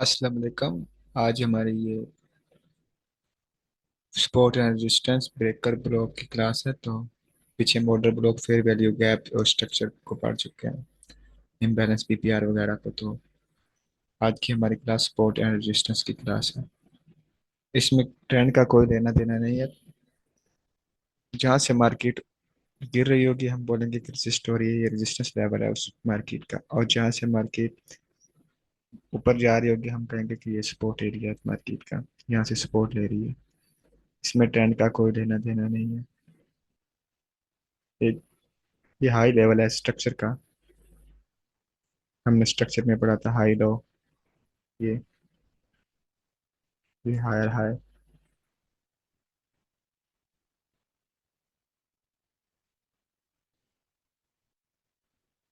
अस्सलाम वालेकुम। आज हमारी ये support and resistance breaker block की क्लास है। तो पीछे मॉडल ब्लॉक, फिर वैल्यू गैप और स्ट्रक्चर को पढ़ चुके हैं, इम्बैलेंस पीपीआर वगैरह को। तो आज की हमारी क्लास सपोर्ट एंड रेजिस्टेंस की क्लास है। इसमें ट्रेंड का कोई लेना देना नहीं है। जहाँ से मार्केट गिर रही होगी हम बोलेंगे कि रेजिस्ट हो रही है, ये रेजिस्टेंस लेवल है उस मार्केट का। और जहाँ से मार्केट ऊपर जा रही होगी हम कहेंगे कि ये सपोर्ट एरिया है मार्केट का, यहाँ से सपोर्ट ले रही है। इसमें ट्रेंड का कोई लेना देना नहीं है। एक ये हाई लेवल है स्ट्रक्चर का। हमने स्ट्रक्चर में पढ़ा था हाई लो। ये ये हायर हाई,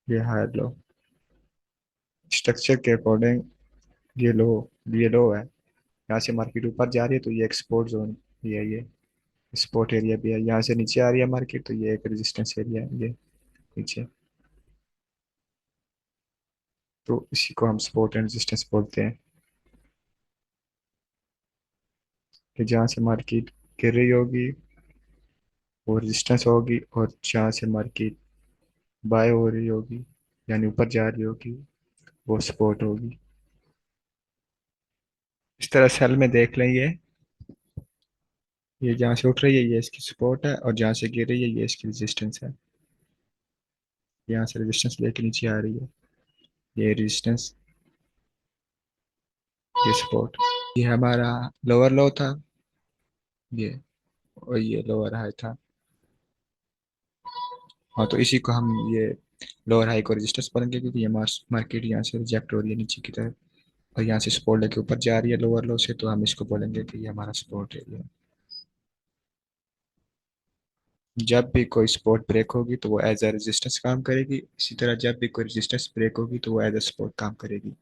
ये हायर लो। स्ट्रक्चर के अकॉर्डिंग ये लो, ये लो है। यहाँ से मार्केट ऊपर जा रही है तो ये एक्सपोर्ट जोन भी है, ये एक्सपोर्ट एरिया भी है। यहाँ से नीचे आ रही है मार्केट तो ये एक रेजिस्टेंस एरिया है, ये नीचे। तो इसी को हम सपोर्ट एंड रेजिस्टेंस बोलते हैं। कि जहाँ से मार्केट गिर रही होगी वो रेजिस्टेंस होगी, और जहाँ से मार्केट बाय हो रही होगी यानी ऊपर जा रही होगी वो सपोर्ट होगी। इस तरह सेल में देख लें, ये जहाँ से उठ रही है ये इसकी सपोर्ट है, और जहाँ से गिर रही है ये इसकी रेजिस्टेंस है। यहाँ से रेजिस्टेंस लेके नीचे आ रही है, ये रेजिस्टेंस, ये सपोर्ट। ये हमारा लोअर लो था, ये, और ये लोअर हाई था। हाँ, तो इसी को हम ये लोअर हाई को रेजिस्टेंस बोलेंगे, क्योंकि ये मार्केट यहाँ से रिजेक्ट हो रही है नीचे की तरफ, और यहाँ से सपोर्ट लेके ऊपर जा रही है लोअर लो से, तो हम इसको बोलेंगे कि ये हमारा सपोर्ट एरिया है। जब भी कोई सपोर्ट ब्रेक होगी तो वो एज अ रेजिस्टेंस काम करेगी, इसी तरह जब भी कोई रेजिस्टेंस ब्रेक होगी तो वो एज अ सपोर्ट काम करेगी।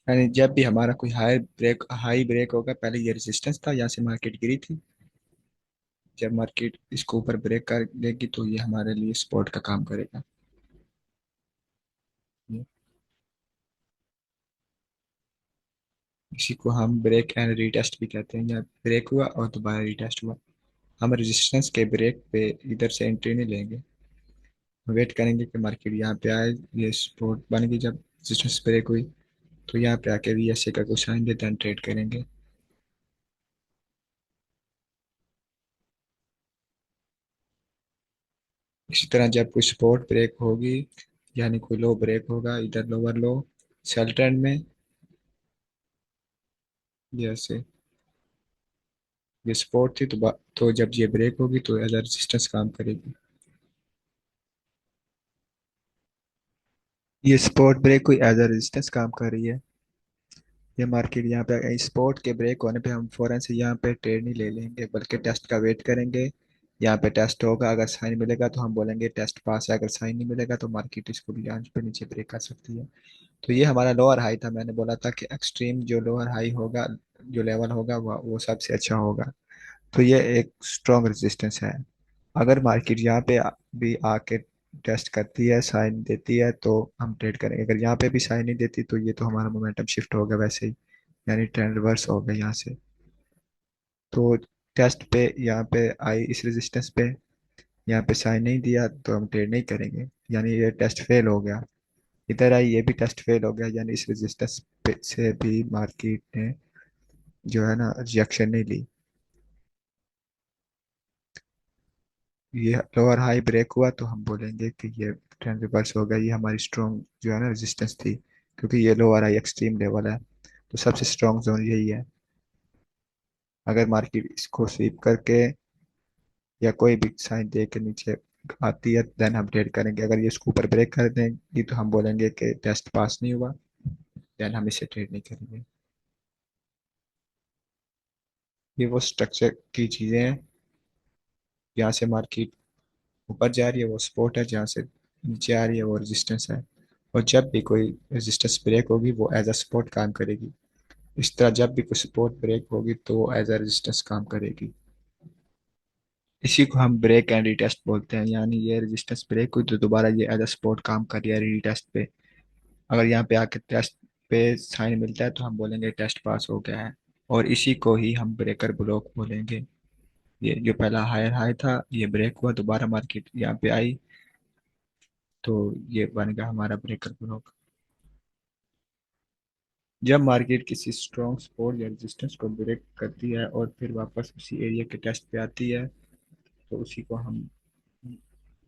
यानी जब भी हमारा कोई हाई ब्रेक होगा, पहले ये रेजिस्टेंस था, यहाँ से मार्केट गिरी थी। जब मार्केट इसको ऊपर ब्रेक कर देगी तो ये हमारे लिए सपोर्ट का काम करेगा। ये- इसी को हम ब्रेक एंड रीटेस्ट भी कहते हैं। या ब्रेक हुआ और दोबारा रीटेस्ट हुआ। हम रेजिस्टेंस के ब्रेक पे इधर से एंट्री नहीं लेंगे, वेट करेंगे कि मार्केट यहाँ पे आए, ये सपोर्ट बन गई। जब रेजिस्टेंस ब्रेक हुई तो यहाँ पे आके वीएसए का कुछ साइन देते हैं, ट्रेड करेंगे। इसी तरह जब कोई सपोर्ट ब्रेक होगी यानी कोई लो ब्रेक होगा, इधर लोअर लो सेल ट्रेंड में, जैसे ये सपोर्ट थी तो जब ये ब्रेक होगी तो एज रेजिस्टेंस काम करेगी। ये सपोर्ट ब्रेक हुई, एज रेजिस्टेंस काम कर रही है। ये मार्केट यहाँ पे सपोर्ट के ब्रेक होने पे हम फौरन से यहाँ पे ट्रेड नहीं ले लेंगे, बल्कि टेस्ट का वेट करेंगे। यहाँ पे टेस्ट होगा, अगर साइन मिलेगा तो हम बोलेंगे टेस्ट पास है, अगर साइन नहीं मिलेगा तो मार्केट इसको भी यहाँ पे नीचे ब्रेक कर सकती है। तो ये हमारा लोअर हाई था। मैंने बोला था कि एक्सट्रीम जो लोअर हाई होगा, जो लेवल होगा वो सबसे अच्छा होगा। तो ये एक स्ट्रॉन्ग रेजिस्टेंस है। अगर मार्केट यहाँ पे भी आके टेस्ट करती है, साइन देती है, तो हम ट्रेड करेंगे। अगर यहाँ पे भी साइन नहीं देती तो ये तो हमारा मोमेंटम शिफ्ट हो गया वैसे ही, यानी ट्रेंड रिवर्स हो गया यहाँ से। तो टेस्ट पे यहाँ पे आई इस रेजिस्टेंस पे, यहाँ पे साइन नहीं दिया तो हम ट्रेड नहीं करेंगे, यानी ये टेस्ट फेल हो गया। इधर आई ये भी टेस्ट फेल हो गया, यानी इस रेजिस्टेंस पे से भी मार्केट ने जो है ना रिएक्शन नहीं ली। ये लोअर हाई ब्रेक हुआ तो हम बोलेंगे कि ये ट्रेंड रिवर्स हो गया, ये हमारी स्ट्रॉन्ग जो है ना रेजिस्टेंस थी, क्योंकि ये लोअर हाई एक्सट्रीम लेवल है। तो सबसे स्ट्रॉन्ग जोन यही है। अगर मार्केट इसको स्वीप करके या कोई भी साइन दे के नीचे आती है देन हम ट्रेड करेंगे। अगर ये इसको ऊपर ब्रेक कर देंगी तो हम बोलेंगे कि टेस्ट पास नहीं हुआ, देन हम इसे ट्रेड नहीं करेंगे। ये वो स्ट्रक्चर की चीजें हैं। यहाँ से मार्केट ऊपर जा रही है वो सपोर्ट है, जहाँ से नीचे आ रही है वो रेजिस्टेंस है। और जब भी कोई रेजिस्टेंस ब्रेक होगी वो एज अ सपोर्ट काम करेगी। इस तरह जब भी कोई सपोर्ट ब्रेक होगी तो वो एज अ रेजिस्टेंस काम करेगी। इसी को हम ब्रेक एंड रीटेस्ट बोलते हैं, यानी ये रेजिस्टेंस ब्रेक हुई तो दोबारा ये एज अ सपोर्ट काम कर रही है रीटेस्ट पे। अगर यहाँ पे आके टेस्ट पे साइन मिलता है तो हम बोलेंगे टेस्ट पास हो गया है। और इसी को ही हम ब्रेकर ब्लॉक बोलेंगे। ये जो पहला हायर हाई था ये ब्रेक हुआ, दोबारा मार्केट यहाँ पे आई, तो ये बन गया हमारा ब्रेकर ब्लॉक। जब मार्केट किसी स्ट्रॉन्ग सपोर्ट या रेजिस्टेंस को ब्रेक करती है और फिर वापस उसी एरिया के टेस्ट पे आती है, तो उसी को हम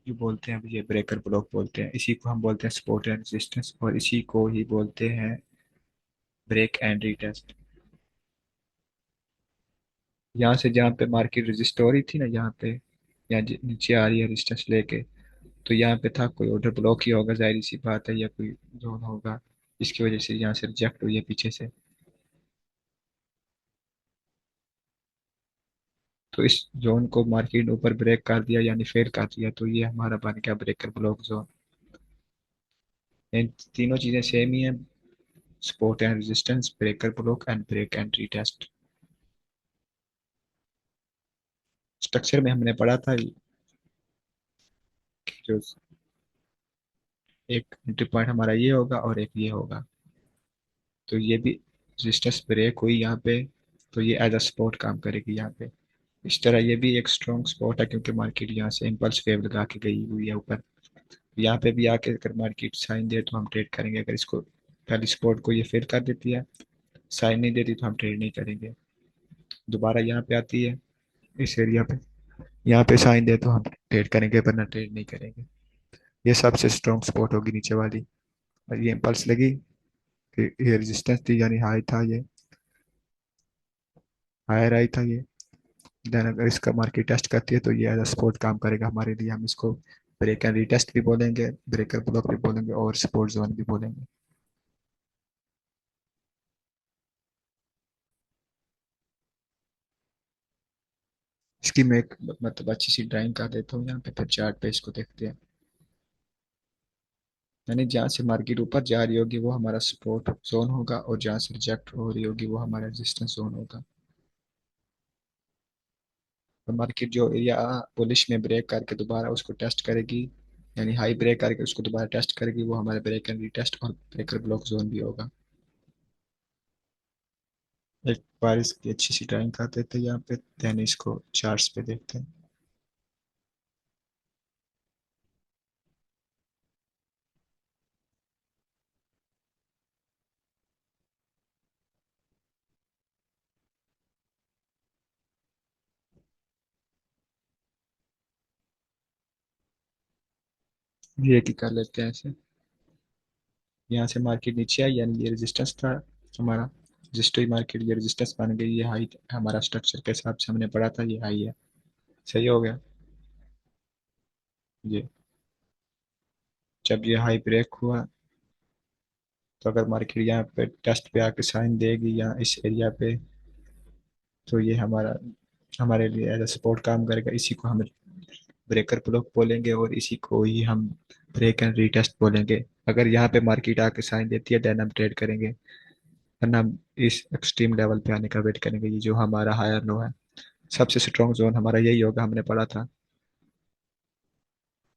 जो बोलते हैं ये ब्रेकर ब्लॉक बोलते हैं। इसी को हम बोलते हैं सपोर्ट एंड रेजिस्टेंस, और इसी को ही बोलते हैं ब्रेक एंड रीटेस्ट। यहाँ से जहाँ पे मार्केट रजिस्ट हो रही थी ना, यहाँ पे यहाँ नीचे आ रही है रेजिस्टेंस लेके, तो यहाँ पे था कोई ऑर्डर ब्लॉक ही होगा, जाहिर सी बात है, या कोई जोन होगा जिसकी वजह से यहाँ से रिजेक्ट हुई है पीछे से। तो इस जोन को मार्केट ऊपर ब्रेक कर दिया यानी फेल कर दिया, तो ये हमारा बन गया ब्रेकर ब्लॉक जोन। इन तीनों चीजें सेम ही है, support and resistance, breaker block and break and retest. Structure में हमने पढ़ा था कि जो एक एंट्री पॉइंट हमारा ये होगा और एक ये होगा, तो ये भी रेजिस्टेंस ब्रेक हुई यहाँ पे, तो ये एज अ सपोर्ट काम करेगी यहाँ पे। इस तरह ये भी एक स्ट्रॉन्ग सपोर्ट है क्योंकि मार्केट यहाँ से इम्पल्स वेव लगा के गई हुई है ऊपर। यहाँ पे भी आके अगर मार्केट साइन दे तो हम ट्रेड करेंगे, अगर इसको पहली सपोर्ट को ये फेल कर देती है, साइन नहीं देती, तो हम ट्रेड नहीं करेंगे। दोबारा यहाँ पे आती है इस एरिया पे, यहाँ पे साइन दे तो हम ट्रेड करेंगे, वरना ट्रेड नहीं करेंगे। ये सबसे स्ट्रॉन्ग सपोर्ट होगी नीचे वाली। और ये इम्पल्स लगी, फिर ये रेजिस्टेंस थी यानी हाई था ये, हायर आई था ये। देन अगर इसका मार्केट टेस्ट करती है तो ये एज अ सपोर्ट काम करेगा हमारे लिए। हम इसको ब्रेक एंड रीटेस्ट भी बोलेंगे, ब्रेकर ब्लॉक भी बोलेंगे, और सपोर्ट जोन भी बोलेंगे। इसकी मैं एक मतलब अच्छी सी ड्राइंग कर देता हूँ यहाँ पे, फिर चार्ट पे इसको देखते हैं। यानी जहाँ से मार्केट ऊपर जा रही होगी वो हमारा सपोर्ट जोन होगा, और जहाँ से रिजेक्ट हो रही होगी वो हमारा रेजिस्टेंस जोन होगा। तो मार्केट जो एरिया बुलिश में ब्रेक करके दोबारा उसको टेस्ट करेगी, यानी हाई ब्रेक करके उसको दोबारा टेस्ट करेगी, वो हमारा ब्रेक एंड रीटेस्ट और ब्रेकर ब्लॉक जोन भी होगा। एक बार इसकी अच्छी सी ड्राइंग कर देते हैं यहाँ पे, देन इसको चार्ट्स पे देखते हैं। ये की कर लेते हैं ऐसे। यहाँ से मार्केट नीचे आई यानी ये रेजिस्टेंस था हमारा, रजिस्टर मार्केट ये रेजिस्टेंस बन गई, ये हाई हमारा स्ट्रक्चर के हिसाब से हमने पढ़ा था, ये हाई है। सही हो गया ये। जब ये हाई ब्रेक हुआ तो अगर मार्केट यहाँ पे टेस्ट पे आके साइन देगी यहाँ इस एरिया पे, तो ये हमारा हमारे लिए एज सपोर्ट काम करेगा। इसी को हम ब्रेकर ब्लॉक बोलेंगे, और इसी को ही हम ब्रेक एंड रीटेस्ट बोलेंगे। अगर यहाँ पे मार्केट आके साइन देती है देन हम ट्रेड करेंगे, वरना हम इस एक्सट्रीम लेवल पे आने का वेट करेंगे। ये जो हमारा हायर लो है, सबसे स्ट्रॉन्ग जोन हमारा यही होगा, हमने पढ़ा था।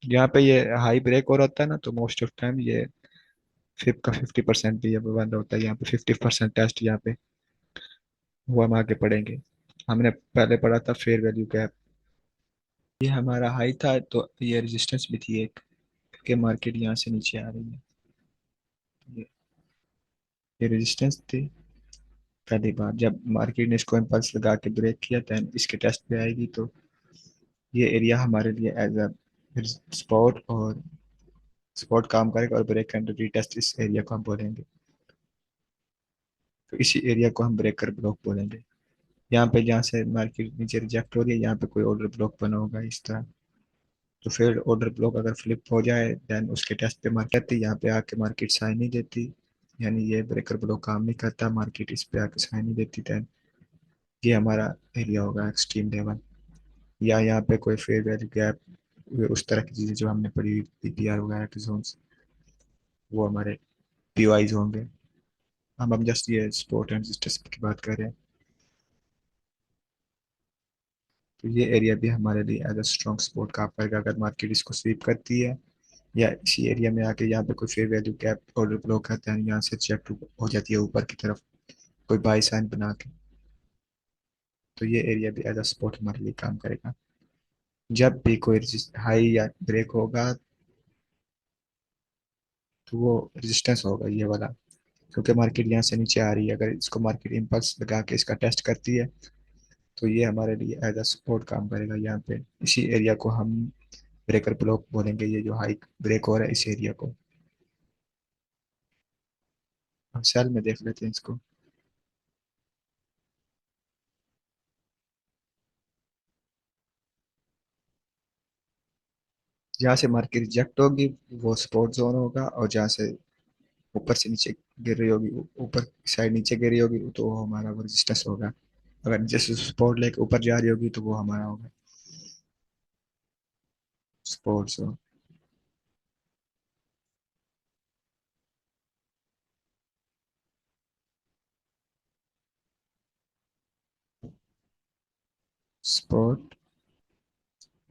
यहाँ पे ये हाई ब्रेक और होता है ना, तो मोस्ट ऑफ टाइम ये फिफ्थ का 50% भी ये बंद होता है। यहाँ पे 50% टेस्ट यहाँ पे, वो हम आगे पढ़ेंगे। हमने पहले पढ़ा था फेयर वैल्यू गैप। ये हमारा हाई था तो ये रेजिस्टेंस भी थी एक, कि मार्केट यहाँ से नीचे आ रही है। ये, ये रेजिस्टेंस थी पहली बार, जब मार्केट ने इसको इम्पल्स लगा के ब्रेक किया देन इसके टेस्ट पे आएगी, तो ये एरिया हमारे लिए एज अ स्पॉट और स्पॉट काम करेगा, और ब्रेक एंड रीटेस्ट इस एरिया को हम बोलेंगे। तो इसी एरिया को हम ब्रेकर ब्लॉक बोलेंगे। यहाँ पे जहाँ से मार्केट नीचे रिजेक्ट हो रही है यहाँ पे कोई ऑर्डर ब्लॉक बना होगा इस तरह, तो फिर ऑर्डर ब्लॉक अगर फ्लिप हो जाए देन उसके टेस्ट पे मार्केट आती, यहाँ पे आके मार्केट साइन नहीं देती, यानी ये ब्रेकर ब्लॉक काम नहीं करता, मार्केट इस पे आके साइन नहीं देती, देन ये हमारा एरिया होगा एक्सट्रीम लेवल। या यहाँ पे कोई फेयर वैल्यू गैप, उस तरह की चीजें जो हमने पढ़ी पीपीआर वगैरह के जोन्स, वो हमारे पीओआईज होंगे। हम जस्ट ये स्पोर्ट एंड रेजिस्टेंस की बात कर रहे हैं। तो ये एरिया भी हमारे लिए एज अ स्ट्रॉन्ग सपोर्ट काम करेगा अगर मार्केट इसको स्वीप करती है, या इसी एरिया में आके यहाँ पे कोई fair value gap order block करता है, यहाँ से चेक हो जाती है ऊपर की तरफ कोई बाई साइन बना के, तो ये एरिया भी एज अ सपोर्ट हमारे लिए काम करेगा। जब भी कोई हाई या ब्रेक होगा तो वो रेजिस्टेंस होगा ये वाला, क्योंकि मार्केट यहाँ से नीचे आ रही है, अगर इसको मार्केट इम्पल्स लगा के इसका टेस्ट करती है तो ये हमारे लिए एज अ सपोर्ट काम करेगा यहाँ पे। इसी एरिया को हम ब्रेकर ब्लॉक बोलेंगे, ये जो हाई ब्रेक हो रहा है इस एरिया को। हम सेल में देख लेते हैं इसको। जहाँ से मार्केट रिजेक्ट होगी वो सपोर्ट जोन होगा, और जहाँ से ऊपर से नीचे गिर रही होगी, ऊपर साइड नीचे गिर रही होगी तो वो हमारा वो रेजिस्टेंस होगा। अगर जैसे सपोर्ट लेके ऊपर जा रही होगी तो वो हमारा होगा सपोर्ट जोन। Support,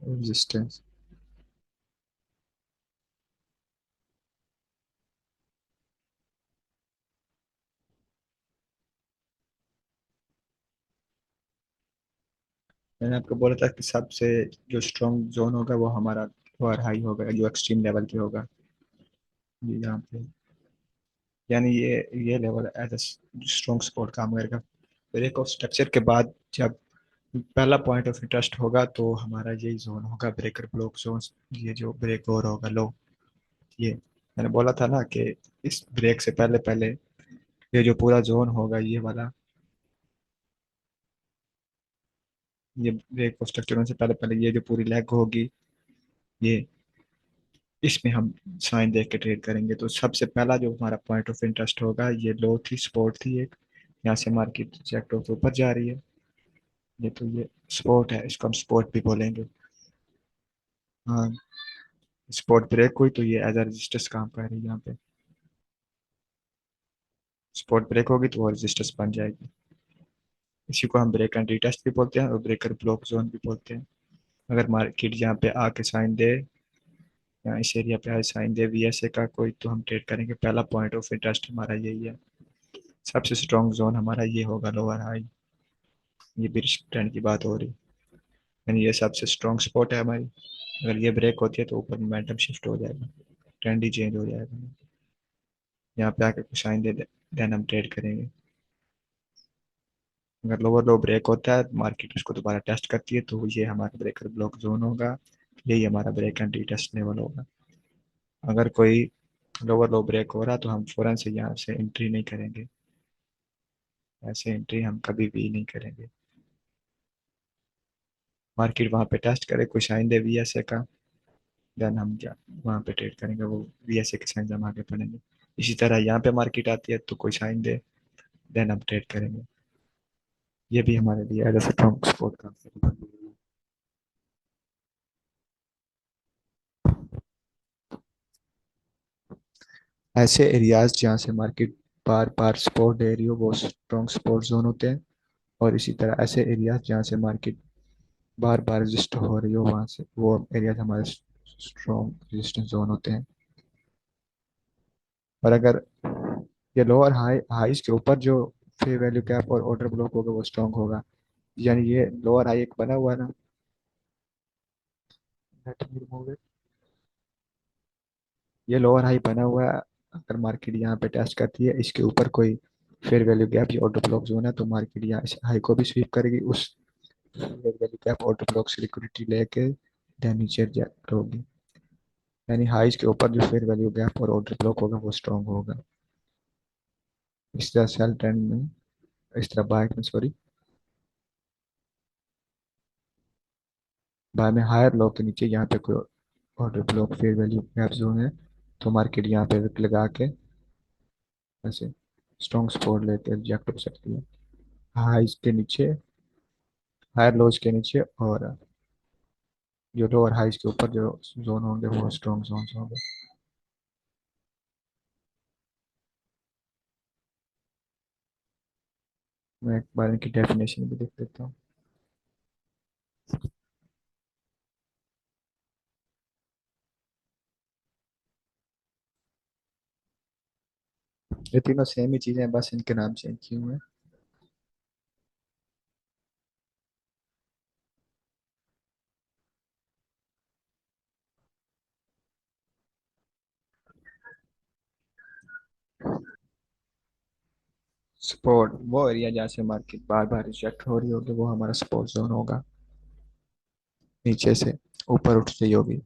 resistance. मैंने आपको बोला था कि सबसे जो स्ट्रॉन्ग जोन होगा वो हमारा लोअर हाई होगा, जो एक्सट्रीम लेवल पे होगा, ये यहाँ पे। यानी ये लेवल एज स्ट्रॉन्ग सपोर्ट काम करेगा। ब्रेक ऑफ स्ट्रक्चर के बाद जब पहला पॉइंट ऑफ इंटरेस्ट होगा तो हमारा यही जोन होगा ब्रेकर ब्लॉक जोन। ये जो ब्रेक और होगा लो, ये मैंने बोला था ना कि इस ब्रेक से पहले पहले ये जो पूरा जोन होगा ये वाला, ये ब्रेक ऑफ स्ट्रक्चर से पहले पहले ये जो पूरी लेग होगी, ये इसमें हम साइन देख के ट्रेड करेंगे। तो सबसे पहला जो हमारा पॉइंट ऑफ इंटरेस्ट होगा ये लो थी, सपोर्ट थी एक, यहाँ से मार्केट रिजेक्ट होकर ऊपर जा रही है, ये तो ये सपोर्ट है, इसको हम सपोर्ट भी बोलेंगे। हाँ, सपोर्ट ब्रेक हुई तो ये एज अ रेजिस्टेंस काम कर रही है यहाँ पे। सपोर्ट ब्रेक होगी तो वो रेजिस्टेंस बन जाएगी। इसी को हम ब्रेक एंड रीटेस्ट भी बोलते हैं और ब्रेकर ब्लॉक जोन भी बोलते हैं। अगर मार्केट यहाँ पे आके साइन दे, या इस एरिया पे आए साइन दे वीएसए का कोई, तो हम ट्रेड करेंगे। पहला पॉइंट ऑफ इंटरेस्ट हमारा यही है। सबसे स्ट्रॉन्ग जोन हमारा ये होगा लोअर हाई। ये बिरिश ट्रेंड की बात हो रही, यानी ये सबसे स्ट्रॉन्ग सपोर्ट है हमारी। अगर ये ब्रेक होती है तो ऊपर मोमेंटम शिफ्ट हो जाएगा, ट्रेंड ही चेंज हो जाएगा। यहाँ पे आके कुछ साइन दे देन हम ट्रेड करेंगे। अगर लोअर लो ब्रेक होता है मार्केट उसको दोबारा टेस्ट करती है तो ये हमारा ब्रेकर ब्लॉक जोन होगा, यही हमारा ब्रेक एंड रीटेस्ट लेवल होगा। अगर कोई लोअर लो ब्रेक हो रहा तो हम फौरन से यहाँ से एंट्री नहीं करेंगे, ऐसे एंट्री हम कभी भी नहीं करेंगे। मार्केट वहाँ पे टेस्ट करे, कोई साइन दे वीएसए का, देन हम क्या वहाँ पे ट्रेड करेंगे, वो वीएसए के साइन हम आगे पढ़ेंगे। इसी तरह यहाँ पे मार्केट आती है तो कोई साइन दे, देन हम ट्रेड करेंगे। ये भी हमारे लिए एज अ स्ट्रॉन्ग सपोर्ट काम करेगा। ऐसे एरियाज जहाँ से मार्केट बार बार सपोर्ट दे रही हो वो स्ट्रॉन्ग सपोर्ट जोन होते हैं, और इसी तरह ऐसे एरियाज जहाँ से मार्केट बार बार रजिस्ट हो रही हो वहाँ से वो एरियाज हमारे स्ट्रॉन्ग रेजिस्टेंस जोन होते हैं। और अगर ये लोअर हाईज के ऊपर जो फेयर वैल्यू कैप और ऑर्डर ब्लॉक होगा वो स्ट्रॉन्ग होगा। यानी ये लोअर हाई एक बना हुआ है ना, let me remove it। ये लोअर हाई बना हुआ है, अगर मार्केट यहाँ पे टेस्ट करती है इसके ऊपर कोई फेयर वैल्यू गैप या ऑर्डर ब्लॉक जोन है तो मार्केट यहाँ इस हाई को भी स्वीप करेगी, उस fair value gap order block से लिक्विडिटी लेके देन नीचे रिजेक्ट होगी। यानी हाइज के ऊपर जो फेयर वैल्यू गैप और ऑर्डर ब्लॉक होगा वो स्ट्रॉन्ग होगा। इस तरह सेल ट्रेंड में, इस तरह बाय में सॉरी, बाय में हायर लो के नीचे यहाँ पे कोई order block fair value gap zone है तो मार्केट यहाँ पे विक लगा के ऐसे स्ट्रॉन्ग सपोर्ट लेके रिजेक्ट हो सकती है। हाइज के नीचे, हायर लोज के नीचे, और जो लोअर हाइज के ऊपर जो जोन होंगे वो स्ट्रॉन्ग जोन होंगे। मैं एक बार इनकी डेफिनेशन भी लिख देता हूँ। ये तीनों सेम ही चीजें हैं, बस इनके नाम चेंज किए हुए हैं। स्पोर्ट वो एरिया जहाँ से मार्केट बार बार रिजेक्ट हो रही होगी, वो हमारा स्पोर्ट जोन होगा। नीचे से ऊपर उठ रही होगी।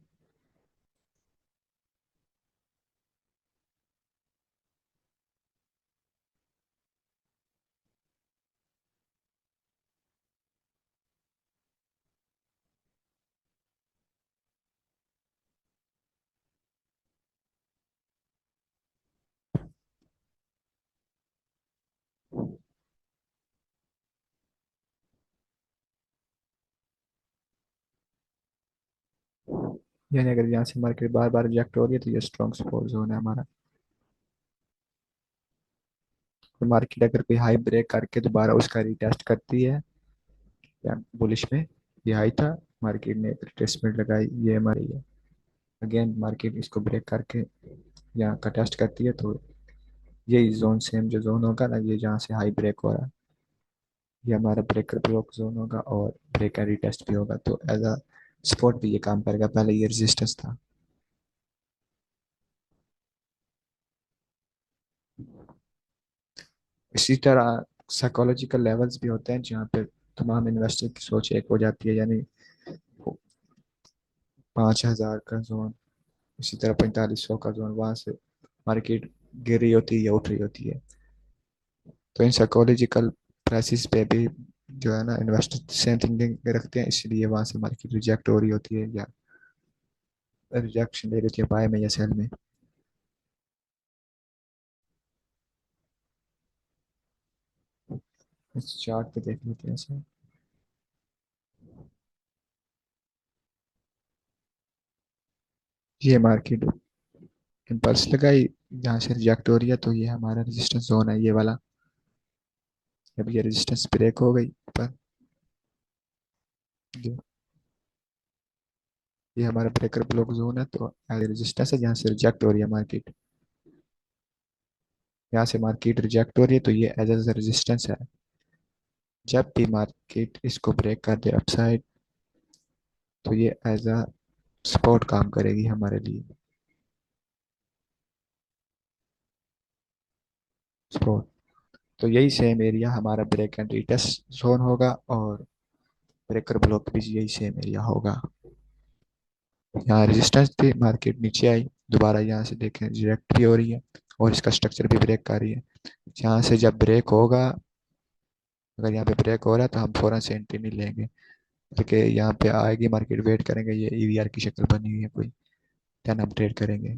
यानी अगर यहाँ से मार्केट बार बार रिजेक्ट हो रही है तो ये स्ट्रॉन्ग सपोर्ट जोन है हमारा। तो मार्केट अगर कोई हाई ब्रेक करके दोबारा उसका रिटेस्ट करती है, या बुलिश में ये हाई था, मार्केट ने रिट्रेसमेंट लगाई, ये हमारी है। अगेन मार्केट इसको ब्रेक करके यहाँ का टेस्ट करती है, तो यही जोन सेम जो जोन होगा ना, ये जहाँ से हाई ब्रेक हो रहा है, ये हमारा ब्रेकर ब्लॉक जोन होगा और ब्रेक एंड रिटेस्ट भी होगा, तो एज अ सपोर्ट भी ये काम करेगा। पहले ये रेजिस्टेंस था। इसी तरह साइकोलॉजिकल लेवल्स भी होते हैं जहाँ पे तमाम इन्वेस्टर की सोच एक हो जाती है, यानी 5,000 का जोन, इसी तरह 4500 का जोन, वहां से मार्केट गिर रही होती है या उठ रही होती है। तो इन साइकोलॉजिकल प्राइसिस पे भी जो है ना, इन्वेस्टर सेम थिंकिंग रखते हैं, इसलिए वहां से मार्केट रिजेक्ट हो रही होती है या रिजेक्शन ले रही होती है, बाय में या सेल में। इस चार्ट पे देख लेते हैं सर। ये मार्केट इम्पल्स लगाई, यहाँ से रिजेक्ट हो रही है, तो ये हमारा रेजिस्टेंस जोन है, ये वाला। अब ये रेजिस्टेंस ब्रेक हो गई पर ये ये हमारा ब्रेकर ब्लॉक जोन है, तो एज रेजिस्टेंस है जहाँ से रिजेक्ट हो रही है मार्केट। यहाँ से मार्केट रिजेक्ट हो रही है तो ये एज ए रेजिस्टेंस है। जब भी मार्केट इसको ब्रेक कर दे अपसाइड, तो ये एज अ सपोर्ट काम करेगी हमारे लिए। सपोर्ट। तो यही सेम एरिया हमारा ब्रेक एंड रीटेस्ट जोन होगा, और ब्रेकर ब्लॉक भी यही सेम एरिया होगा। यहाँ रेजिस्टेंस थी, मार्केट नीचे आई, दोबारा यहाँ से देखें रिजेक्ट भी हो रही है, और इसका स्ट्रक्चर भी ब्रेक कर रही है। यहाँ से जब ब्रेक होगा, अगर यहाँ पे ब्रेक हो रहा है तो हम फौरन से एंट्री नहीं लेंगे, क्योंकि यहाँ पे आएगी मार्केट, वेट करेंगे, ये ईवीआर की शक्ल बनी हुई है कोई, देन हम ट्रेड करेंगे।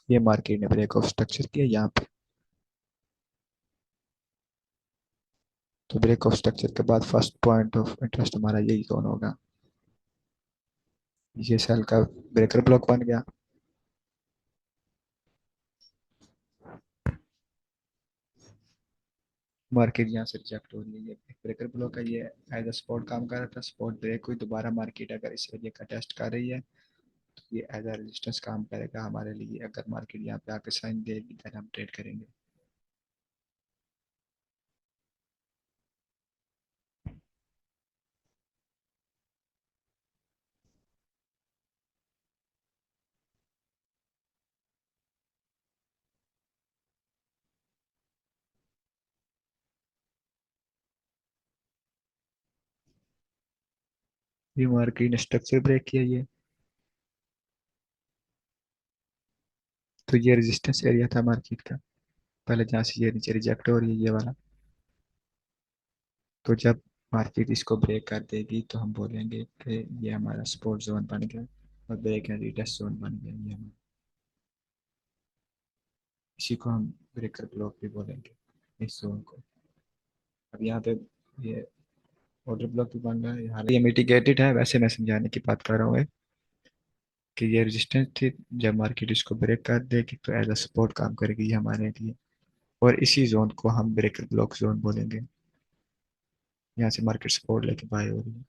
ये मार्केट ने ब्रेक ऑफ स्ट्रक्चर किया यहाँ पे, तो ब्रेक ऑफ स्ट्रक्चर के बाद फर्स्ट पॉइंट ऑफ इंटरेस्ट हमारा यही जोन होगा। ये सेल का ब्रेकर ब्लॉक बन गया। मार्केट यहाँ से रिजेक्ट हो रही है, ये एक ब्रेकर ब्लॉक है, ये एज अ स्पॉट काम कर रहा था, स्पॉट ब्रेक हुई, दोबारा मार्केट अगर इस एरिया का टेस्ट कर रही है तो ये एज अ रेजिस्टेंस काम करेगा हमारे लिए। अगर मार्केट यहाँ पे आके साइन देगी, देन हम ट्रेड करेंगे। ये मार्केट ने स्ट्रक्चर ब्रेक किया ये, तो ये रेजिस्टेंस एरिया था मार्केट का, पहले जहाँ से ये नीचे रिजेक्ट हो रही है, ये वाला। तो जब मार्केट इसको ब्रेक कर देगी तो हम बोलेंगे कि ये हमारा सपोर्ट जोन बन गया, और ब्रेक एंड रीटेस्ट जोन बन गया ये हमारा। इसी को हम ब्रेकर ब्लॉक भी बोलेंगे, इस जोन को। अब यहाँ पे ये ऑर्डर ब्लॉक भी बन रहा है, हालांकि ये मिटिगेटेड है, वैसे मैं समझाने की बात कर रहा हूँ कि ये रेजिस्टेंस थी, जब मार्केट इसको ब्रेक कर देगी तो एज अ सपोर्ट काम करेगी ये हमारे लिए। और इसी जोन को हम ब्रेकर ब्लॉक जोन बोलेंगे। यहाँ से मार्केट सपोर्ट लेके बाय हो रही है।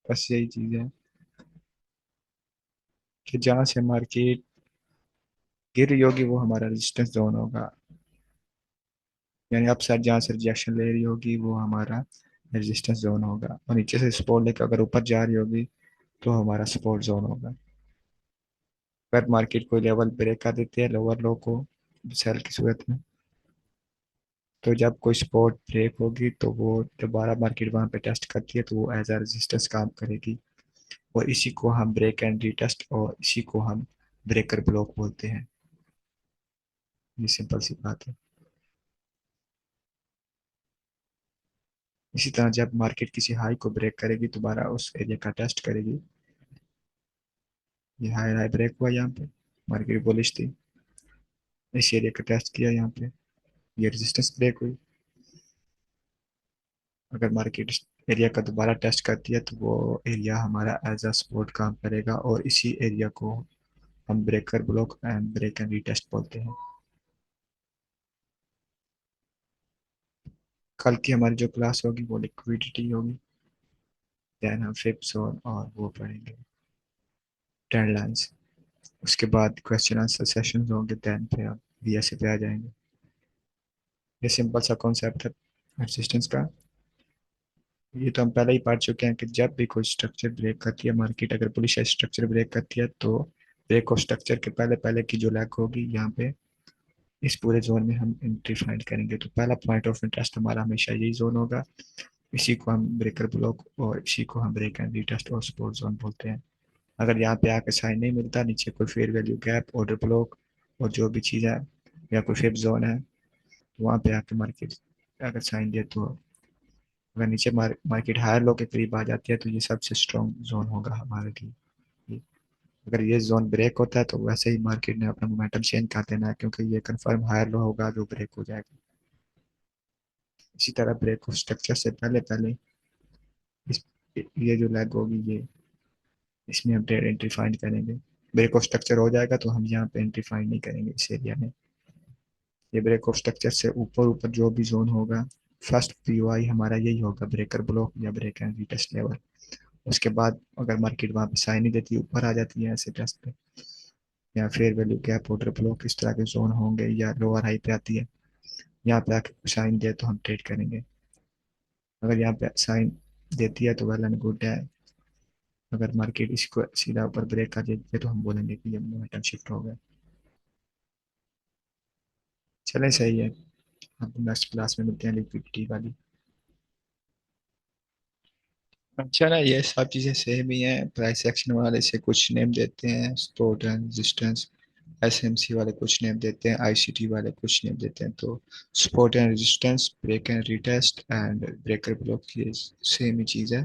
बस यही चीज़ है कि जहाँ से मार्केट गिर रही होगी वो हमारा रेजिस्टेंस जोन होगा। यानी अपसाइड जहाँ से रिजेक्शन ले रही होगी वो हमारा रेजिस्टेंस जोन होगा, और नीचे से सपोर्ट लेकर अगर ऊपर जा रही होगी तो हमारा सपोर्ट जोन होगा। अगर मार्केट कोई लेवल ब्रेक कर देती है लोअर लो को सेल की सूरत में, तो जब कोई सपोर्ट ब्रेक होगी तो वो दोबारा मार्केट वहां पे टेस्ट करती है तो वो एज अ रेजिस्टेंस काम करेगी। और इसी को हम ब्रेक एंड रीटेस्ट और इसी को हम ब्रेकर ब्लॉक बोलते हैं। ये सिंपल सी बात है। इसी तरह जब मार्केट किसी हाई को ब्रेक करेगी दोबारा उस एरिया का टेस्ट करेगी। ये हाई हाई ब्रेक हुआ यहाँ पे, मार्केट बुलिश थी, इस एरिया का टेस्ट किया यहाँ पे, ये रेजिस्टेंस ब्रेक हुई। अगर मार्केट इस एरिया का दोबारा टेस्ट करती है तो वो एरिया हमारा एज अ सपोर्ट काम करेगा, और इसी एरिया को हम breaker block and break and retest बोलते हैं। कल की हमारी जो क्लास होगी वो लिक्विडिटी होगी। देन हम फिफ्थ जोन और वो पढ़ेंगे ट्रेंड लाइंस। उसके बाद क्वेश्चन आंसर सेशन होंगे, देन फिर हम बीएसए पे आ जाएंगे। ये सिंपल सा कॉन्सेप्ट है रेजिस्टेंस का। ये तो हम पहले ही पढ़ चुके हैं कि जब भी कोई स्ट्रक्चर ब्रेक करती है मार्केट, अगर बुलिश स्ट्रक्चर ब्रेक करती है तो ब्रेक ऑफ स्ट्रक्चर के पहले पहले की जो लैग होगी यहाँ पे इस पूरे जोन में हम एंट्री फाइंड करेंगे। तो पहला पॉइंट ऑफ इंटरेस्ट हमारा हमेशा यही जोन होगा। इसी को हम ब्रेकर ब्लॉक और इसी को हम ब्रेक एंड रीटेस्ट और सपोर्ट जोन बोलते हैं। अगर यहाँ पे आके साइन नहीं मिलता, नीचे कोई fair value gap, order block और जो भी चीज़ है, या कोई फिफ्थ जोन है, तो वहाँ पे आके मार्केट अगर साइन दे तो, अगर नीचे मार्केट हायर लो के करीब आ जाती है तो ये सबसे स्ट्रॉन्ग जोन होगा हमारे लिए। अगर ये जोन ब्रेक होता है तो वैसे ही मार्केट ने अपना मोमेंटम चेंज कर देना है, क्योंकि ये कंफर्म हायर लो होगा जो ब्रेक हो जाएगा। इसी तरह ब्रेक ऑफ स्ट्रक्चर से पहले पहले इस ये जो लैग होगी ये, इसमें हम ट्रेड एंट्री फाइंड करेंगे। ब्रेक ऑफ स्ट्रक्चर हो जाएगा तो हम यहाँ पे एंट्री फाइंड नहीं करेंगे इस एरिया में। ये ब्रेक ऑफ स्ट्रक्चर से ऊपर ऊपर जो भी जोन होगा, फर्स्ट पीओआई हमारा यही होगा, ब्रेकर ब्लॉक या ब्रेक एंड रीटेस्ट लेवल। उसके बाद अगर मार्केट वहाँ पे साइन नहीं देती, ऊपर आ जाती है ऐसे टेस्ट पे, या fair value gap, order block, इस तरह के जोन होंगे, या लोअर हाई पे आती है, यहाँ पे आके साइन दे तो हम ट्रेड करेंगे। अगर यहाँ पे साइन देती है तो वेल एंड गुड है। अगर मार्केट इसको सीधा ऊपर ब्रेक कर देती है तो हम बोलेंगे कि ये मोमेंटम शिफ्ट हो गया। चले सही है। अब नेक्स्ट क्लास में मिलते हैं लिक्विडिटी वाली। अच्छा ना, ये सब चीज़ें सेम ही हैं। प्राइस एक्शन वाले से कुछ नेम देते हैं, सपोर्ट एंड रेजिस्टेंस। एसएमसी वाले कुछ नेम देते हैं, आईसीटी वाले कुछ नेम देते हैं। तो support and resistance, break and retest and breaker block, ये सेम ही चीज़ है।